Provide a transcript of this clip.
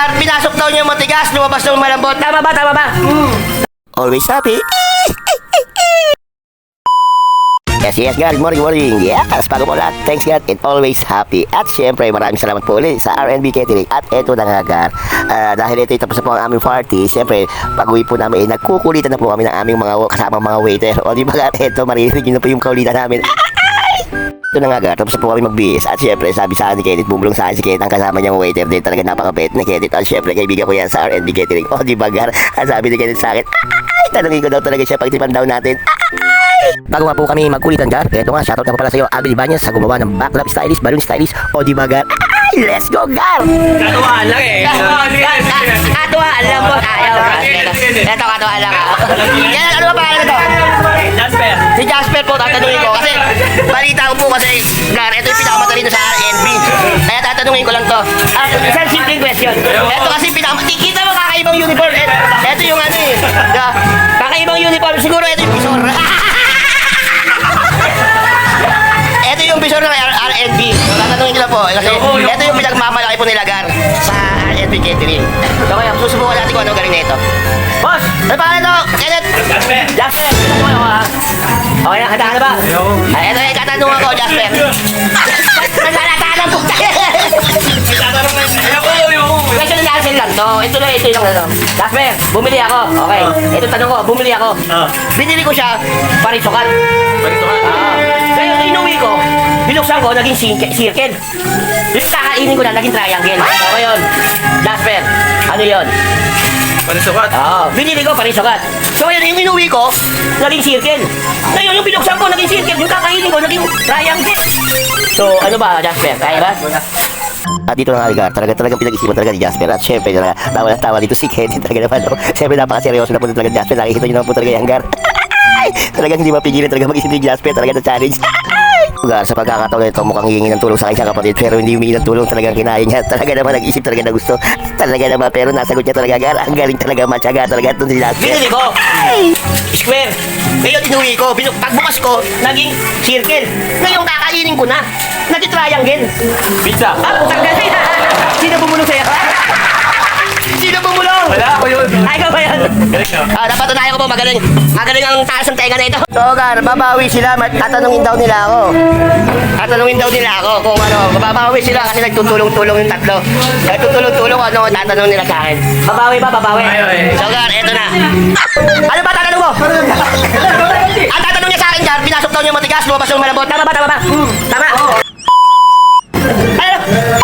Gar, pinasok daw niya matigas, lumabas daw malambot. Tama ba? Tama ba? Always happy. Yes, God. Good morning. Yes, bago po lahat. Thanks God and always happy. At syempre, maraming salamat po ulit sa R&B Catering. At eto na nga, God. Dahil ito tapos na po ang aming party, syempre, pag-uwi po namin, nagkukulitan na po kami ng aming mga kasamang mga waiter. O di ba, God, eto, marinig nyo na po yung kaulitan namin. Ito na nga, God. Tapos na po kami magbihis. At syempre, sabi sa akin ni Kenneth, bumulong sa akin si Kenneth, ang kasama niyang waiter din. Talaga napakabait na Kenneth. At syempre, kaibigan ko yan sa R&B Catering. O di ba, God? Ang sabi ni Kenneth sa akin, tanongin ko daw talaga siya pagtipan daw natin. Bago nga po kami magkulitan, Gar, eto nga, shoutout na po pala sa'yo, Abel Ibanez, sa gumawa ng backlap stylist, balloon stylist, o di ba, Gar? Let's go, Gar! Katuwaan lang eh. Katuwaan lang po tayo. Eto, katuwaan lang ako. Yan, ano ba pangalan ito? Jasper. Si Jasper po, tatanungin ko, kasi balita ko po kasi, Gar, ito yung pinakamatalino sa R&B. Kaya tatanungin ko lang to. Isang simple question. Ito kasi kita mo kakaibang uniform. Ito yung ano eh. Kakaibang uniform, siguro ito yung visor. Ito yung visor ng R&B. Tatanungin ko lang po, kasi ito yung pinagmamalaki po nila, Gar, sa R&B Catering. So kaya, susubukan natin kung ano galing na ito. Boss! Ano pangalan ito? Kenneth? Jasper. Jasper! Okay na, handa ka na ba? Ito yung katanungan ko, Jasper. Naglalatanan po tayo! Tatanong na siya. Question and answer lang to. Ito lang. Jasper, bumili ako. Okay. Ito tanong ko, bumili ako. Binili ko siya, parisukat. Ngayon, inuwi ko, binuksan ko, naging circle. Yung kakainin ko na, naging triangle. So, ngayon, Jasper, ano yun? Panisukat. Binili ko, parisukat. So, ngayon, yung inuwi ko, naging circle. Ngayon, yung binuksan ko, naging circle. Yung kakainin ko, naging triangle. So, ano ba, Jasper? Kaya ba? At dito na nga, talagang pinag-isipan talaga ni Jasper. At syempre, tawa na tawa dito si Kenneth talaga naman. No? Syempre, napaka-seryoso na po talaga ni Jasper. Nakikita nyo naman po talaga yung Gar. Talagang hindi mapigilan talaga mag-isip ni Jasper talaga na challenge. Gar, sa pagkakataon na ito, mukhang hihingi ng tulong sa akin siya kapatid. Pero hindi humingi ng tulong, talagang kinaya niya. Talaga naman nag-isip talaga na gusto. Talaga naman, pero nasagot niya talaga, Gar. Ang galing talaga, matyaga talaga ito si Jasper. Binili ko! Square! Ngayon inuwi ko, pagbukas ko, naging circle. Ngayon kakainin ko na. Naging triangle. Pizza. Putang galing! Sino bumulong sa'yo? Sino bumulong? Wala ako yun. Ay, ka ba yan? Galing na. Napatunayan ko po, magaling. Magaling ang taas ng tenga na ito. So, Gar, babawi sila. Tatanungin daw nila ako. Kung ano, babawi sila kasi nagtutulong-tulong yung tatlo. Nagtutulong-tulong ano, tatanong nila sa akin. Babawi ba? Babawi. So, Gar, eto na. Ano ba tatanong mo? Ang tatanong niya sa akin, Gar, pinasok daw niya matigas, lumabas yung malambot. Tama ba? Tama? Ano?